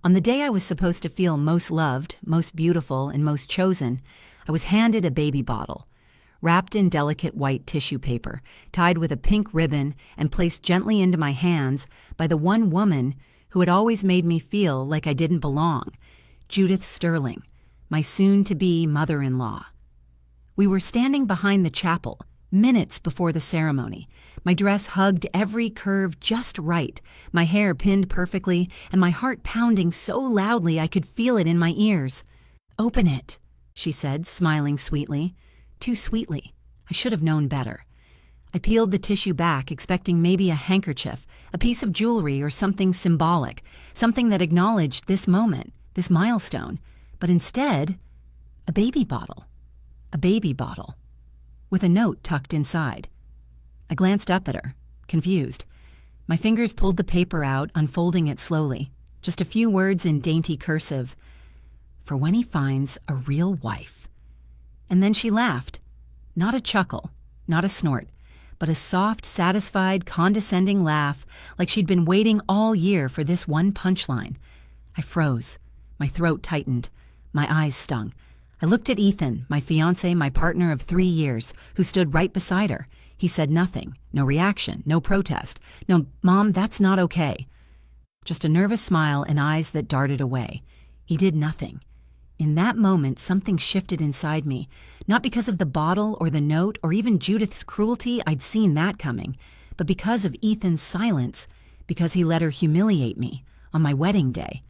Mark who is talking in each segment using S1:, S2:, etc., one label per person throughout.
S1: On the day I was supposed to feel most loved, most beautiful, and most chosen, I was handed a baby bottle, wrapped in delicate white tissue paper, tied with a pink ribbon, and placed gently into my hands by the one woman who had always made me feel like I didn't belong, Judith Sterling, my soon-to-be mother-in-law. We were standing behind the chapel, minutes before the ceremony. My dress hugged every curve just right, my hair pinned perfectly, and my heart pounding so loudly I could feel it in my ears. "Open it," she said, smiling sweetly. Too sweetly. I should have known better. I peeled the tissue back, expecting maybe a handkerchief, a piece of jewelry, or something symbolic, something that acknowledged this moment, this milestone. But instead, a baby bottle. A baby bottle. With a note tucked inside. I glanced up at her, confused. My fingers pulled the paper out, unfolding it slowly. Just a few words in dainty cursive. "For when he finds a real wife." And then she laughed. Not a chuckle, not a snort, but a soft, satisfied, condescending laugh, like she'd been waiting all year for this one punchline. I froze. My throat tightened. My eyes stung. I looked at Ethan, my fiancé, my partner of 3 years, who stood right beside her. He said nothing, no reaction, no protest. "No, Mom, that's not okay." Just a nervous smile and eyes that darted away. He did nothing. In that moment, something shifted inside me, not because of the bottle or the note or even Judith's cruelty, I'd seen that coming, but because of Ethan's silence, because he let her humiliate me on my wedding day.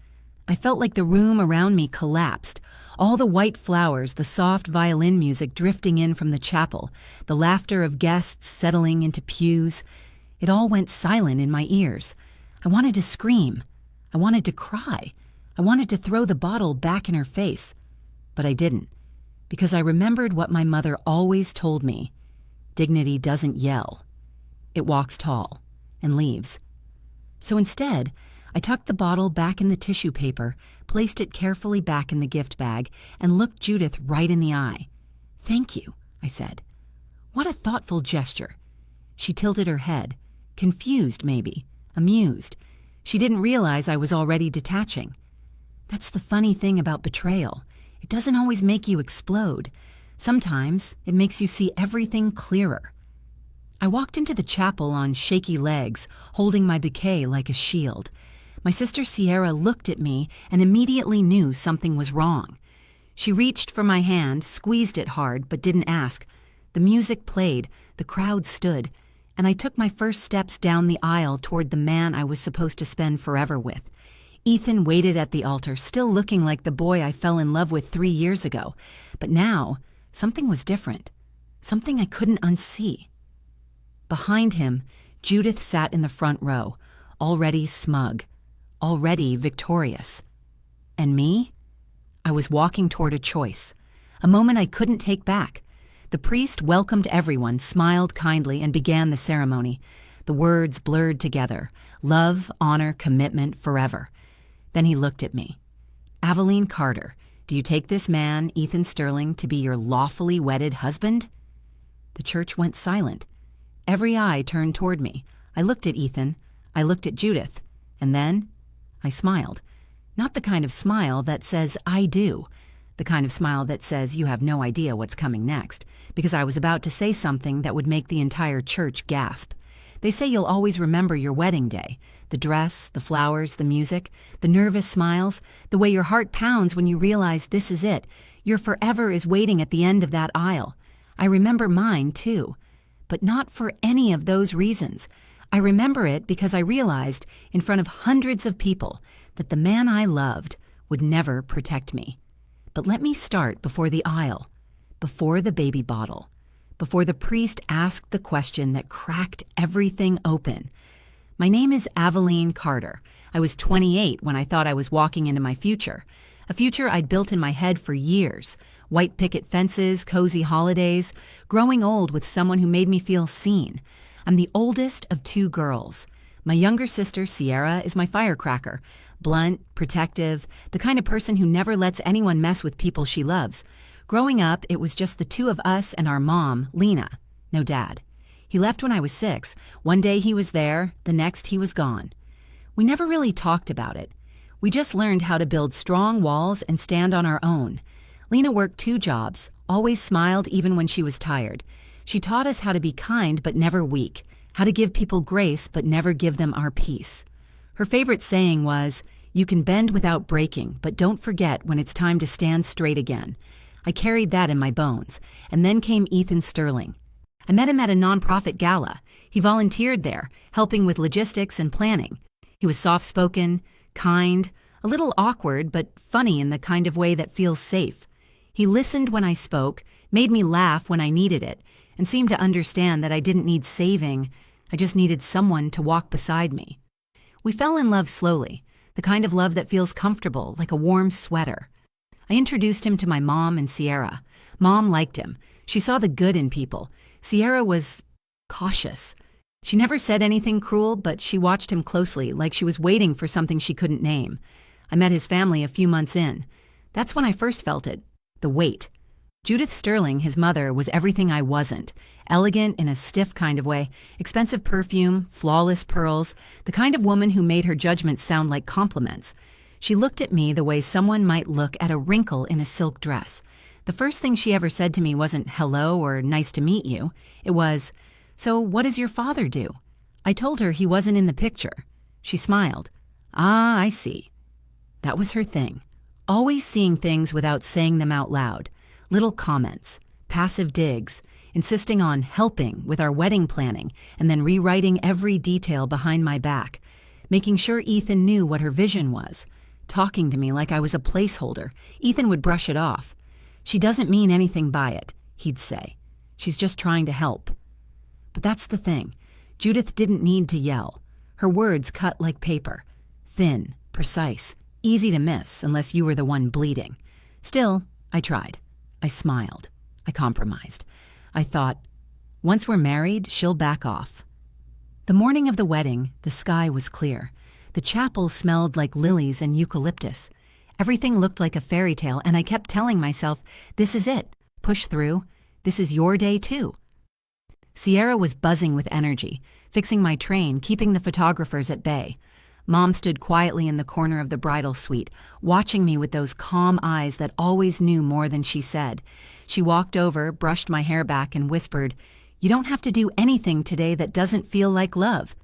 S1: I felt like the room around me collapsed, all the white flowers, the soft violin music drifting in from the chapel, the laughter of guests settling into pews. It all went silent in my ears. I wanted to scream. I wanted to cry. I wanted to throw the bottle back in her face. But I didn't, because I remembered what my mother always told me. Dignity doesn't yell. It walks tall and leaves. So instead, I tucked the bottle back in the tissue paper, placed it carefully back in the gift bag, and looked Judith right in the eye. "Thank you," I said. What a thoughtful gesture. She tilted her head, confused maybe, amused. She didn't realize I was already detaching. That's the funny thing about betrayal. It doesn't always make you explode. Sometimes it makes you see everything clearer. I walked into the chapel on shaky legs, holding my bouquet like a shield. My sister Sierra looked at me and immediately knew something was wrong. She reached for my hand, squeezed it hard, but didn't ask. The music played, the crowd stood, and I took my first steps down the aisle toward the man I was supposed to spend forever with. Ethan waited at the altar, still looking like the boy I fell in love with 3 years ago. But now, something was different. Something I couldn't unsee. Behind him, Judith sat in the front row, already smug, already victorious. And me? I was walking toward a choice, a moment I couldn't take back. The priest welcomed everyone, smiled kindly, and began the ceremony. The words blurred together: love, honor, commitment, forever. Then he looked at me. "Aveline Carter, do you take this man, Ethan Sterling, to be your lawfully wedded husband?" The church went silent. Every eye turned toward me. I looked at Ethan. I looked at Judith. And then I smiled. Not the kind of smile that says, "I do." The kind of smile that says you have no idea what's coming next, because I was about to say something that would make the entire church gasp. They say you'll always remember your wedding day. The dress, the flowers, the music, the nervous smiles, the way your heart pounds when you realize this is it. Your forever is waiting at the end of that aisle. I remember mine, too. But not for any of those reasons. I remember it because I realized, in front of hundreds of people, that the man I loved would never protect me. But let me start before the aisle, before the baby bottle, before the priest asked the question that cracked everything open. My name is Aveline Carter. I was 28 when I thought I was walking into my future, a future I'd built in my head for years. White picket fences, cozy holidays, growing old with someone who made me feel seen. I'm the oldest of 2 girls. My younger sister, Sierra, is my firecracker. Blunt, protective, the kind of person who never lets anyone mess with people she loves. Growing up, it was just the 2 of us and our mom, Lena. No dad. He left when I was 6. One day he was there, the next he was gone. We never really talked about it. We just learned how to build strong walls and stand on our own. Lena worked 2 jobs, always smiled even when she was tired. She taught us how to be kind but never weak, how to give people grace but never give them our peace. Her favorite saying was, "You can bend without breaking, but don't forget when it's time to stand straight again." I carried that in my bones. And then came Ethan Sterling. I met him at a nonprofit gala. He volunteered there, helping with logistics and planning. He was soft-spoken, kind, a little awkward, but funny in the kind of way that feels safe. He listened when I spoke, made me laugh when I needed it, and seemed to understand that I didn't need saving. I just needed someone to walk beside me. We fell in love slowly, the kind of love that feels comfortable, like a warm sweater. I introduced him to my mom and Sierra. Mom liked him. She saw the good in people. Sierra was cautious. She never said anything cruel, but she watched him closely, like she was waiting for something she couldn't name. I met his family a few months in. That's when I first felt it, the weight. Judith Sterling, his mother, was everything I wasn't. Elegant in a stiff kind of way, expensive perfume, flawless pearls, the kind of woman who made her judgments sound like compliments. She looked at me the way someone might look at a wrinkle in a silk dress. The first thing she ever said to me wasn't hello or nice to meet you. It was, "So what does your father do?" I told her he wasn't in the picture. She smiled. "Ah, I see." That was her thing. Always seeing things without saying them out loud. Little comments, passive digs, insisting on helping with our wedding planning, and then rewriting every detail behind my back, making sure Ethan knew what her vision was, talking to me like I was a placeholder. Ethan would brush it off. "She doesn't mean anything by it," he'd say. "She's just trying to help." But that's the thing. Judith didn't need to yell. Her words cut like paper. Thin, precise, easy to miss unless you were the one bleeding. Still, I tried. I smiled. I compromised. I thought, once we're married, she'll back off. The morning of the wedding, the sky was clear. The chapel smelled like lilies and eucalyptus. Everything looked like a fairy tale, and I kept telling myself, this is it. Push through. This is your day, too. Sierra was buzzing with energy, fixing my train, keeping the photographers at bay. Mom stood quietly in the corner of the bridal suite, watching me with those calm eyes that always knew more than she said. She walked over, brushed my hair back, and whispered, "You don't have to do anything today that doesn't feel like love."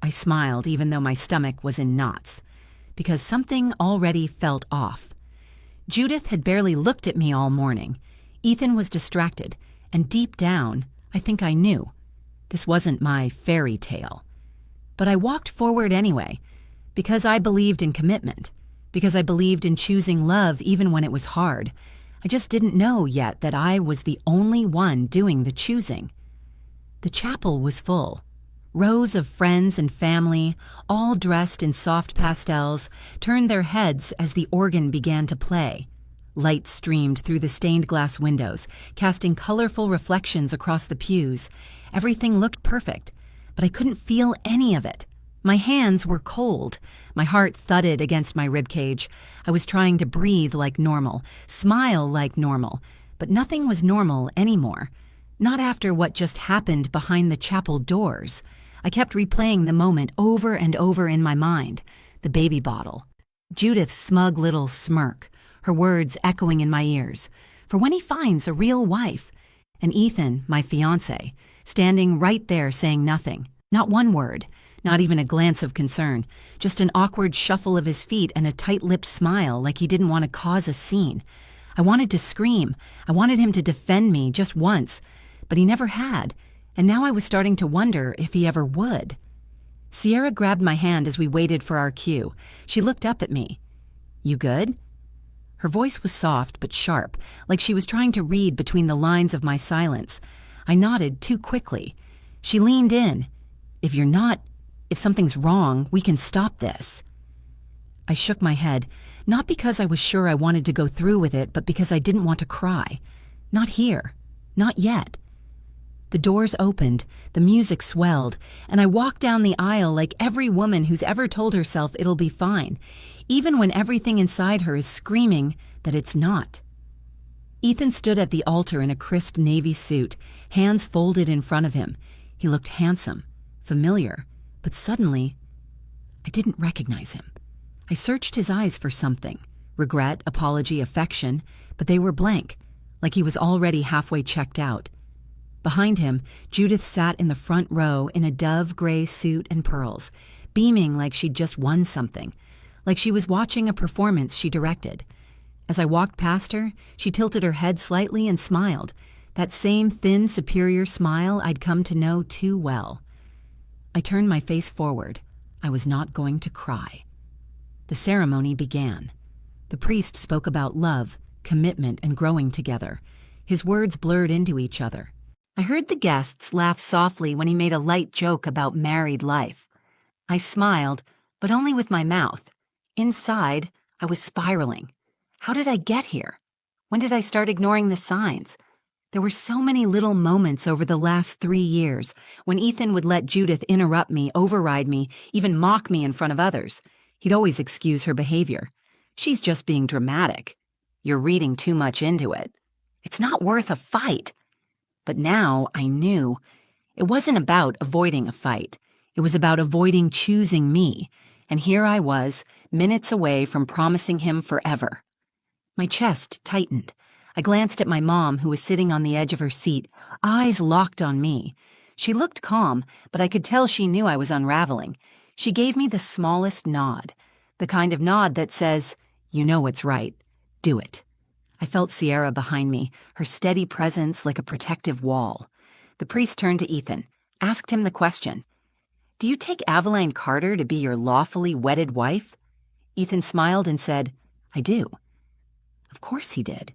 S1: I smiled, even though my stomach was in knots, because something already felt off. Judith had barely looked at me all morning. Ethan was distracted, and deep down, I think I knew. This wasn't my fairy tale. But I walked forward anyway, because I believed in commitment, because I believed in choosing love even when it was hard. I just didn't know yet that I was the only one doing the choosing. The chapel was full. Rows of friends and family, all dressed in soft pastels, turned their heads as the organ began to play. Light streamed through the stained glass windows, casting colorful reflections across the pews. Everything looked perfect, but I couldn't feel any of it. My hands were cold. My heart thudded against my ribcage. I was trying to breathe like normal, smile like normal, but nothing was normal anymore. Not after what just happened behind the chapel doors. I kept replaying the moment over and over in my mind. The baby bottle. Judith's smug little smirk, her words echoing in my ears. For when he finds a real wife. And Ethan, my fiancé, standing right there saying nothing. Not one word. Not even a glance of concern. Just an awkward shuffle of his feet and a tight-lipped smile like he didn't want to cause a scene. I wanted to scream. I wanted him to defend me just once. But he never had. And now I was starting to wonder if he ever would. Sierra grabbed my hand as we waited for our cue. She looked up at me. "You good?" Her voice was soft but sharp, like she was trying to read between the lines of my silence. I nodded too quickly. She leaned in. If something's wrong, we can stop this." I shook my head, not because I was sure I wanted to go through with it, but because I didn't want to cry. Not here. Not yet. The doors opened, the music swelled, and I walked down the aisle like every woman who's ever told herself it'll be fine, even when everything inside her is screaming that it's not. Ethan stood at the altar in a crisp navy suit, hands folded in front of him. He looked handsome, familiar, but suddenly, I didn't recognize him. I searched his eyes for something, regret, apology, affection, but they were blank, like he was already halfway checked out. Behind him, Judith sat in the front row in a dove gray suit and pearls, beaming like she'd just won something, like she was watching a performance she directed. As I walked past her, she tilted her head slightly and smiled, that same thin, superior smile I'd come to know too well. I turned my face forward. I was not going to cry. The ceremony began. The priest spoke about love, commitment, and growing together. His words blurred into each other. I heard the guests laugh softly when he made a light joke about married life. I smiled, but only with my mouth. Inside, I was spiraling. How did I get here? When did I start ignoring the signs? There were so many little moments over the last 3 years when Ethan would let Judith interrupt me, override me, even mock me in front of others. He'd always excuse her behavior. She's just being dramatic. You're reading too much into it. It's not worth a fight. But now I knew it wasn't about avoiding a fight. It was about avoiding choosing me. And here I was, minutes away from promising him forever. My chest tightened. I glanced at my mom, who was sitting on the edge of her seat, eyes locked on me. She looked calm, but I could tell she knew I was unraveling. She gave me the smallest nod, the kind of nod that says, "You know what's right. Do it." I felt Sierra behind me, her steady presence like a protective wall. The priest turned to Ethan, asked him the question, "Do you take Aveline Carter to be your lawfully wedded wife?" Ethan smiled and said, "I do." Of course he did.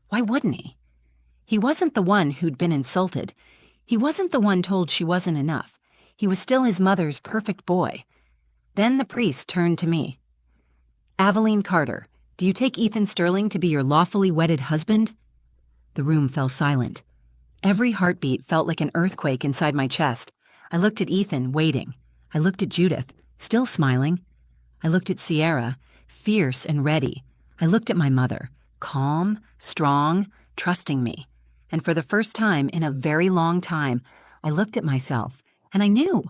S1: Why wouldn't he? He wasn't the one who'd been insulted. He wasn't the one told she wasn't enough. He was still his mother's perfect boy. Then the priest turned to me. "Aveline Carter, do you take Ethan Sterling to be your lawfully wedded husband?" The room fell silent. Every heartbeat felt like an earthquake inside my chest. I looked at Ethan, waiting. I looked at Judith, still smiling. I looked at Sierra, fierce and ready. I looked at my mother, calm, strong, trusting me. And for the first time in a very long time, I looked at myself, and I knew.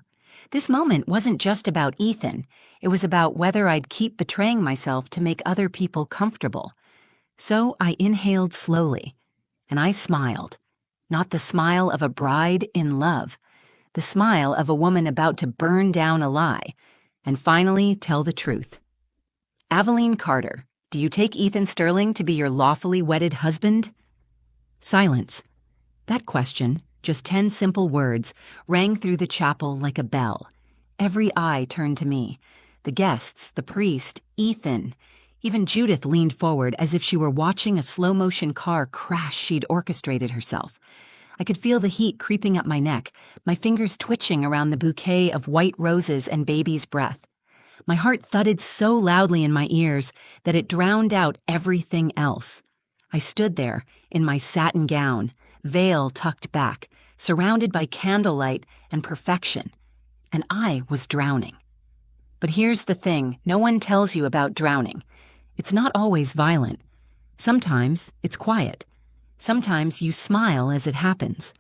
S1: This moment wasn't just about Ethan. It was about whether I'd keep betraying myself to make other people comfortable. So I inhaled slowly, and I smiled. Not the smile of a bride in love, the smile of a woman about to burn down a lie, and finally tell the truth. "Aveline Carter, do you take Ethan Sterling to be your lawfully wedded husband?" Silence. That question, just 10 simple words, rang through the chapel like a bell. Every eye turned to me. The guests, the priest, Ethan. Even Judith leaned forward as if she were watching a slow-motion car crash she'd orchestrated herself. I could feel the heat creeping up my neck, my fingers twitching around the bouquet of white roses and baby's breath. My heart thudded so loudly in my ears that it drowned out everything else. I stood there in my satin gown, veil tucked back, surrounded by candlelight and perfection, and I was drowning. But here's the thing no one tells you about drowning. It's not always violent. Sometimes it's quiet. Sometimes you smile as it happens.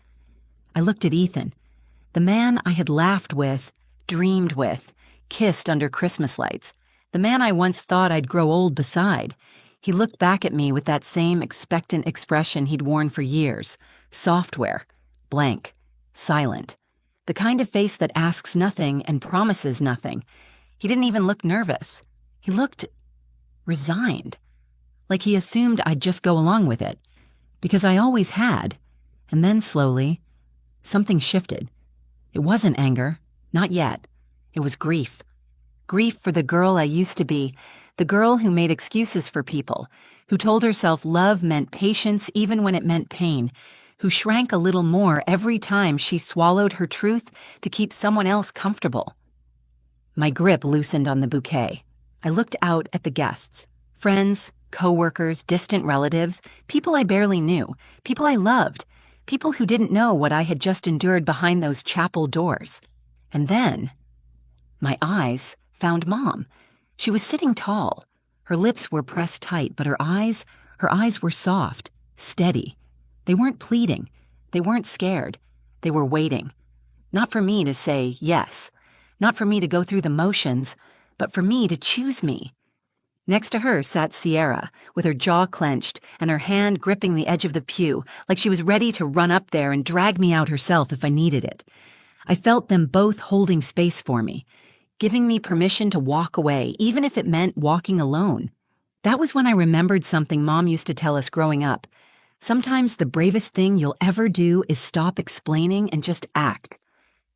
S1: I looked at Ethan, the man I had laughed with, dreamed with, kissed under Christmas lights, the man I once thought I'd grow old beside. He looked back at me with that same expectant expression he'd worn for years, software, blank, silent, the kind of face that asks nothing and promises nothing. He didn't even look nervous. He looked resigned, like he assumed I'd just go along with it, because I always had. And then slowly, something shifted. It wasn't anger, not yet. It was grief. Grief for the girl I used to be, the girl who made excuses for people, who told herself love meant patience even when it meant pain, who shrank a little more every time she swallowed her truth to keep someone else comfortable. My grip loosened on the bouquet. I looked out at the guests, friends, co-workers, distant relatives, people I barely knew, people I loved, people who didn't know what I had just endured behind those chapel doors. And then my eyes found Mom. She was sitting tall. Her lips were pressed tight, but her eyes were soft, steady. They weren't pleading. They weren't scared. They were waiting. Not for me to say yes. Not for me to go through the motions, but for me to choose me. Next to her sat Sierra, with her jaw clenched and her hand gripping the edge of the pew like she was ready to run up there and drag me out herself if I needed it. I felt them both holding space for me, giving me permission to walk away, even if it meant walking alone. That was when I remembered something Mom used to tell us growing up. Sometimes the bravest thing you'll ever do is stop explaining and just act.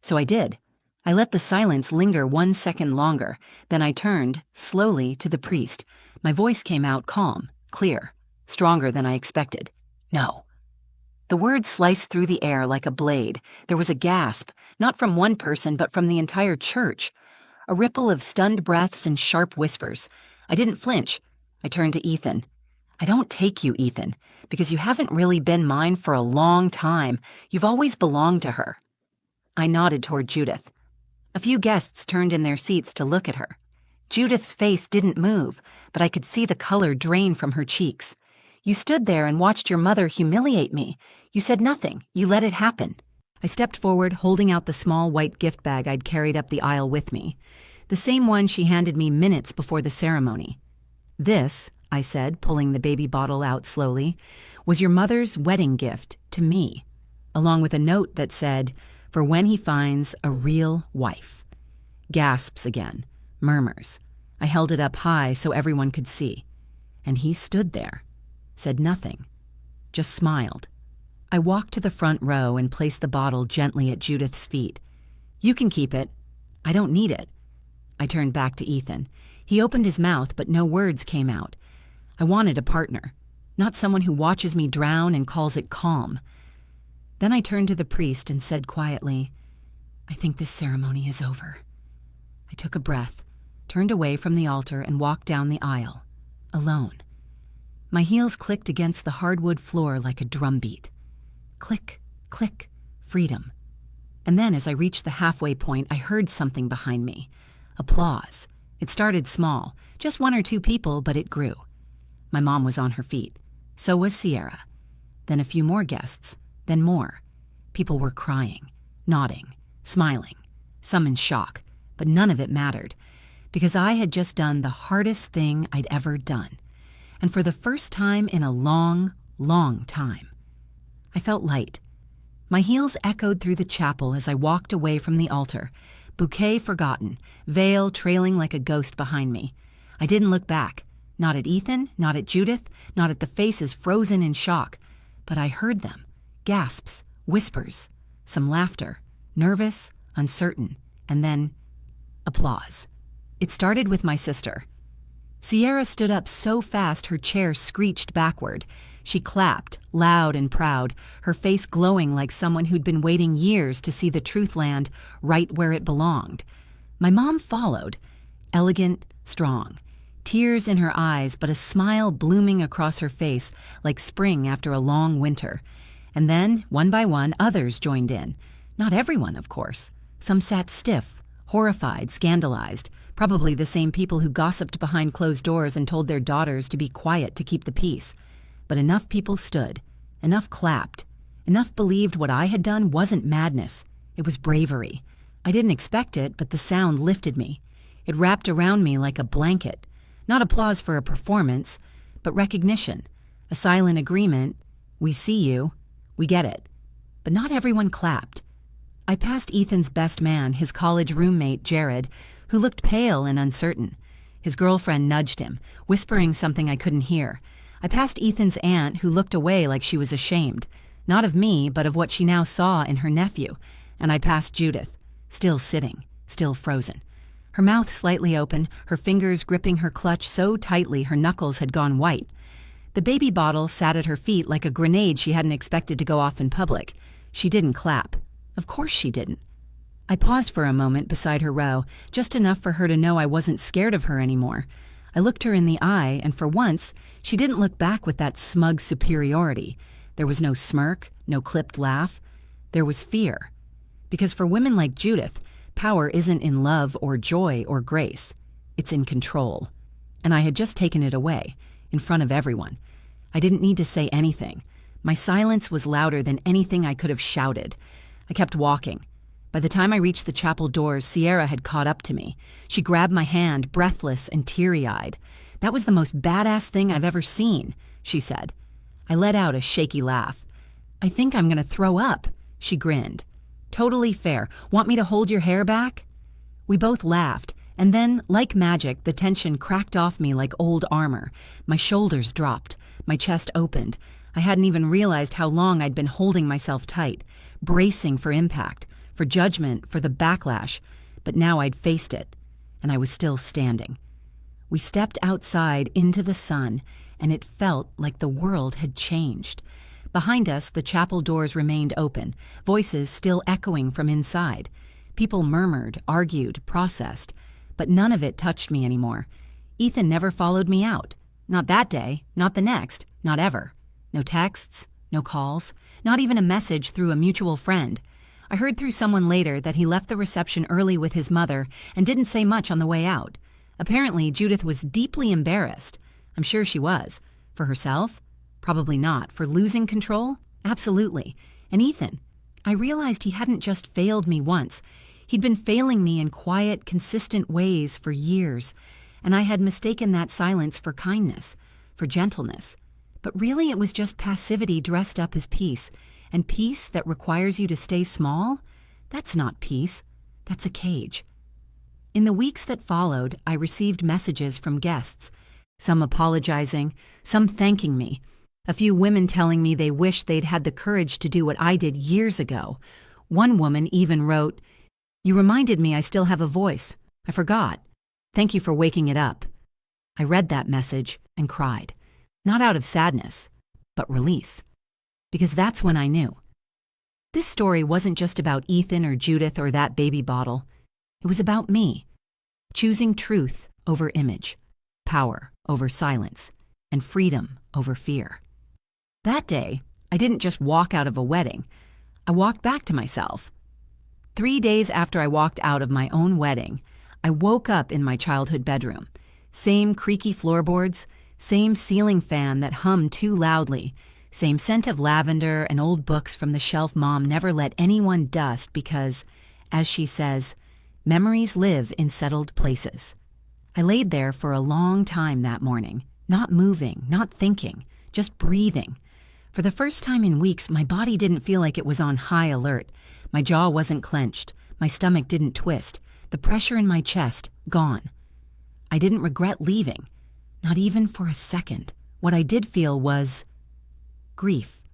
S1: So I did. I let the silence linger 1 second longer, then I turned, slowly, to the priest. My voice came out calm, clear, stronger than I expected. No. The words sliced through the air like a blade. There was a gasp, not from one person but from the entire church. A ripple of stunned breaths and sharp whispers. I didn't flinch. I turned to Ethan. I don't take you, Ethan, because you haven't really been mine for a long time. You've always belonged to her. I nodded toward Judith. A few guests turned in their seats to look at her. Judith's face didn't move, but I could see the color drain from her cheeks. You stood there and watched your mother humiliate me. You said nothing. You let it happen. I stepped forward, holding out the small white gift bag I'd carried up the aisle with me, the same one she handed me minutes before the ceremony. This, I said, pulling the baby bottle out slowly, was your mother's wedding gift to me, along with a note that said, "For when he finds a real wife." Gasps again, murmurs. I held it up high so everyone could see. And he stood there, said nothing, just smiled. I walked to the front row and placed the bottle gently at Judith's feet. You can keep it. I don't need it. I turned back to Ethan. He opened his mouth, but no words came out. I wanted a partner, not someone who watches me drown and calls it calm. Then I turned to the priest and said quietly, "I think this ceremony is over." I took a breath, turned away from the altar and walked down the aisle, alone. My heels clicked against the hardwood floor like a drumbeat. Click, click, freedom. And then as I reached the halfway point, I heard something behind me. Applause. It started small, just 1 or 2 people, but it grew. My mom was on her feet. So was Sierra. Then a few more guests. Then more. People were crying, nodding, smiling, some in shock, but none of it mattered, because I had just done the hardest thing I'd ever done. And for the first time in a long, long time, I felt light. My heels echoed through the chapel as I walked away from the altar, bouquet forgotten, veil trailing like a ghost behind me. I didn't look back, not at Ethan, not at Judith, not at the faces frozen in shock, but I heard them. Gasps, whispers, some laughter, nervous, uncertain, and then applause. It started with my sister. Sierra stood up so fast her chair screeched backward. She clapped, loud and proud, her face glowing like someone who'd been waiting years to see the truth land right where it belonged. My mom followed, elegant, strong, tears in her eyes but a smile blooming across her face like spring after a long winter. And then, one by one, others joined in. Not everyone, of course. Some sat stiff, horrified, scandalized, probably the same people who gossiped behind closed doors and told their daughters to be quiet to keep the peace. But enough people stood, enough clapped, enough believed what I had done wasn't madness. It was bravery. I didn't expect it, but the sound lifted me. It wrapped around me like a blanket. Not applause for a performance, but recognition. A silent agreement. We see you. We get it. But not everyone clapped. I passed Ethan's best man, his college roommate, Jared, who looked pale and uncertain. His girlfriend nudged him, whispering something I couldn't hear. I passed Ethan's aunt, who looked away like she was ashamed, not of me, but of what she now saw in her nephew. And I passed Judith, still sitting, still frozen. Her mouth slightly open, her fingers gripping her clutch so tightly her knuckles had gone white. The baby bottle sat at her feet like a grenade she hadn't expected to go off in public. She didn't clap. Of course she didn't. I paused for a moment beside her row, just enough for her to know I wasn't scared of her anymore. I looked her in the eye, and for once, she didn't look back with that smug superiority. There was no smirk, no clipped laugh. There was fear. Because for women like Judith, power isn't in love or joy or grace. It's in control. And I had just taken it away, in front of everyone. I didn't need to say anything. My silence was louder than anything I could have shouted. I kept walking. By the time I reached the chapel doors, Sierra had caught up to me. She grabbed my hand, breathless and teary-eyed. "That was the most badass thing I've ever seen," she said. I let out a shaky laugh. "I think I'm going to throw up," she grinned. "Totally fair. Want me to hold your hair back?" We both laughed, and then, like magic, the tension cracked off me like old armor. My shoulders dropped. My chest opened. I hadn't even realized how long I'd been holding myself tight, bracing for impact, for judgment, for the backlash. But now I'd faced it, and I was still standing. We stepped outside into the sun, and it felt like the world had changed. Behind us, the chapel doors remained open, voices still echoing from inside. People murmured, argued, processed, but none of it touched me anymore. Ethan never followed me out. Not that day, not the next, not ever. No texts, no calls, not even a message through a mutual friend. I heard through someone later that he left the reception early with his mother and didn't say much on the way out. Apparently, Judith was deeply embarrassed. I'm sure she was. For herself? Probably not. For losing control? Absolutely. And Ethan? I realized he hadn't just failed me once. He'd been failing me in quiet, consistent ways for years, and I had mistaken that silence for kindness, for gentleness. But really it was just passivity dressed up as peace, and peace that requires you to stay small? That's not peace. That's a cage. In the weeks that followed, I received messages from guests, some apologizing, some thanking me, a few women telling me they wish they'd had the courage to do what I did years ago. One woman even wrote, "You reminded me I still have a voice. I forgot. Thank you for waking it up." I read that message and cried, not out of sadness, but release. Because that's when I knew. This story wasn't just about Ethan or Judith or that baby bottle. It was about me, choosing truth over image, power over silence, and freedom over fear. That day, I didn't just walk out of a wedding. I walked back to myself. 3 days after I walked out of my own wedding, I woke up in my childhood bedroom. Same creaky floorboards, same ceiling fan that hummed too loudly, same scent of lavender and old books from the shelf Mom never let anyone dust because, as she says, memories live in settled places. I laid there for a long time that morning, not moving, not thinking, just breathing. For the first time in weeks, my body didn't feel like it was on high alert. My jaw wasn't clenched. My stomach didn't twist. The pressure in my chest, gone. I didn't regret leaving, not even for a second. What I did feel was grief.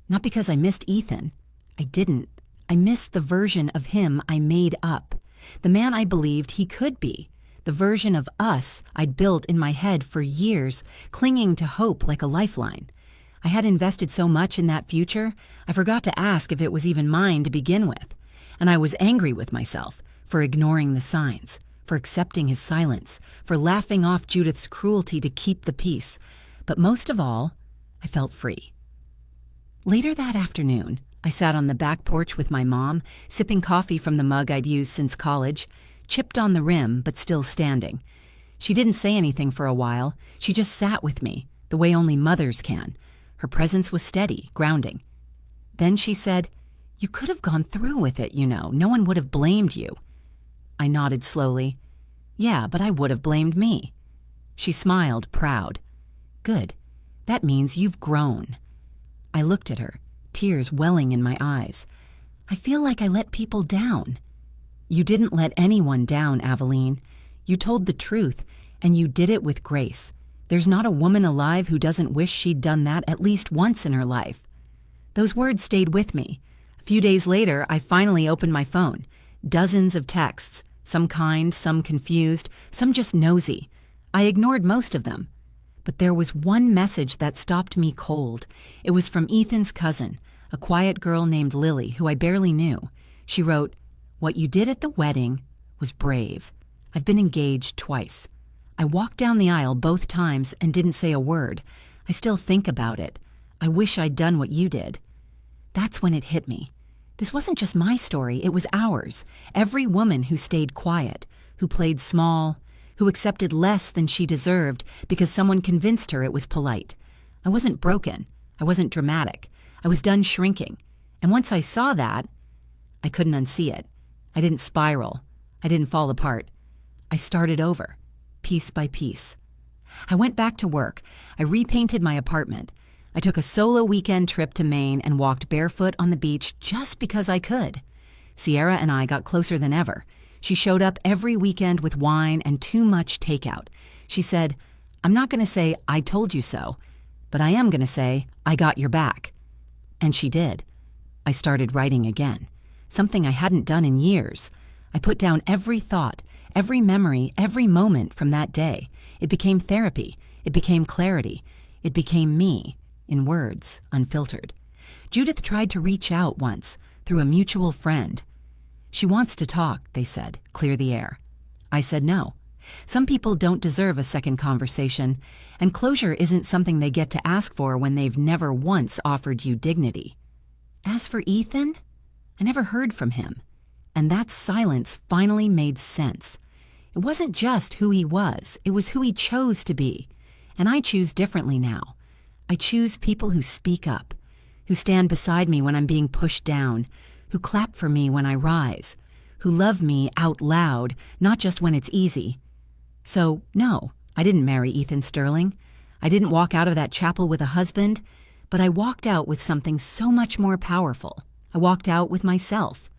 S1: Not because I missed Ethan. I didn't. I missed the version of him I made up. The man I believed he could be. The version of us I'd built in my head for years, clinging to hope like a lifeline. I had invested so much in that future, I forgot to ask if it was even mine to begin with. And I was angry with myself for ignoring the signs, for accepting his silence, for laughing off Judith's cruelty to keep the peace. But most of all, I felt free. Later that afternoon, I sat on the back porch with my mom, sipping coffee from the mug I'd used since college, chipped on the rim but still standing. She didn't say anything for a while. She just sat with me, the way only mothers can. Her presence was steady, grounding. Then she said, "You could have gone through with it, you know. No one would have blamed you." I nodded slowly. "Yeah, but I would have blamed me." She smiled, proud. "Good. That means you've grown." I looked at her, tears welling in my eyes. "I feel like I let people down." "You didn't let anyone down, Aveline. You told the truth, and you did it with grace. There's not a woman alive who doesn't wish she'd done that at least once in her life." Those words stayed with me. A few days later, I finally opened my phone. Dozens of texts, some kind, some confused, some just nosy. I ignored most of them. But there was one message that stopped me cold. It was from Ethan's cousin, a quiet girl named Lily, who I barely knew. She wrote, "What you did at the wedding was brave. I've been engaged twice. I walked down the aisle both times and didn't say a word. I still think about it. I wish I'd done what you did." That's when it hit me. This wasn't just my story, it was ours. Every woman who stayed quiet, who played small, who accepted less than she deserved because someone convinced her it was polite. I wasn't broken. I wasn't dramatic. I was done shrinking. And once I saw that, I couldn't unsee it. I didn't spiral. I didn't fall apart. I started over, piece by piece. I went back to work. I repainted my apartment. I took a solo weekend trip to Maine and walked barefoot on the beach just because I could. Sierra and I got closer than ever. She showed up every weekend with wine and too much takeout. She said, "I'm not going to say I told you so, but I am going to say I got your back." And she did. I started writing again, something I hadn't done in years. I put down every thought, every memory, every moment from that day. It became therapy. It became clarity. It became me, in words, unfiltered. Judith tried to reach out once, through a mutual friend. "She wants to talk," they said, "clear the air." I said no. Some people don't deserve a second conversation, and closure isn't something they get to ask for when they've never once offered you dignity. As for Ethan, I never heard from him, and that silence finally made sense. It wasn't just who he was, it was who he chose to be, and I choose differently now. I choose people who speak up, who stand beside me when I'm being pushed down, who clap for me when I rise, who love me out loud, not just when it's easy. So, no, I didn't marry Ethan Sterling. I didn't walk out of that chapel with a husband, but I walked out with something so much more powerful. I walked out with myself.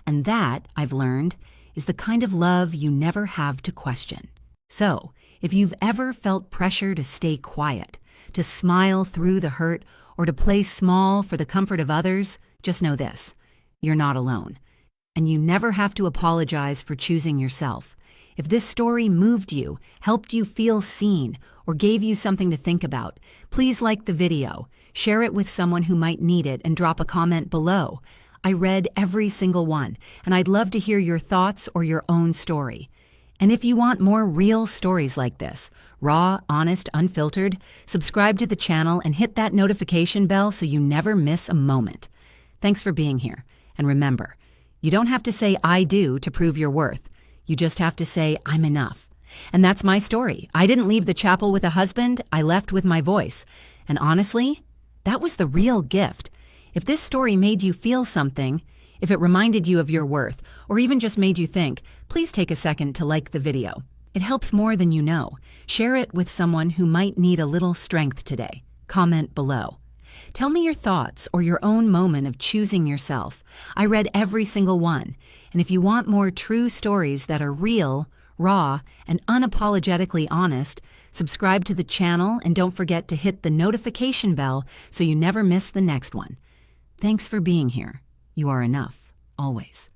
S1: And that, I've learned, is the kind of love you never have to question. So, if you've ever felt pressure to stay quiet, to smile through the hurt, or to play small for the comfort of others, just know this: you're not alone. And you never have to apologize for choosing yourself. If this story moved you, helped you feel seen, or gave you something to think about, please like the video, share it with someone who might need it, and drop a comment below. I read every single one, and I'd love to hear your thoughts or your own story. And if you want more real stories like this, raw, honest, unfiltered, subscribe to the channel and hit that notification bell so you never miss a moment. Thanks for being here. And remember, you don't have to say "I do" to prove your worth. You just have to say "I'm enough." And that's my story. I didn't leave the chapel with a husband. I left with my voice. And honestly, that was the real gift. If this story made you feel something, if it reminded you of your worth, or even just made you think, please take a second to like the video. It helps more than you know. Share it with someone who might need a little strength today. Comment below. Tell me your thoughts or your own moment of choosing yourself. I read every single one. And if you want more true stories that are real, raw, and unapologetically honest, subscribe to the channel and don't forget to hit the notification bell so you never miss the next one. Thanks for being here. You are enough, always.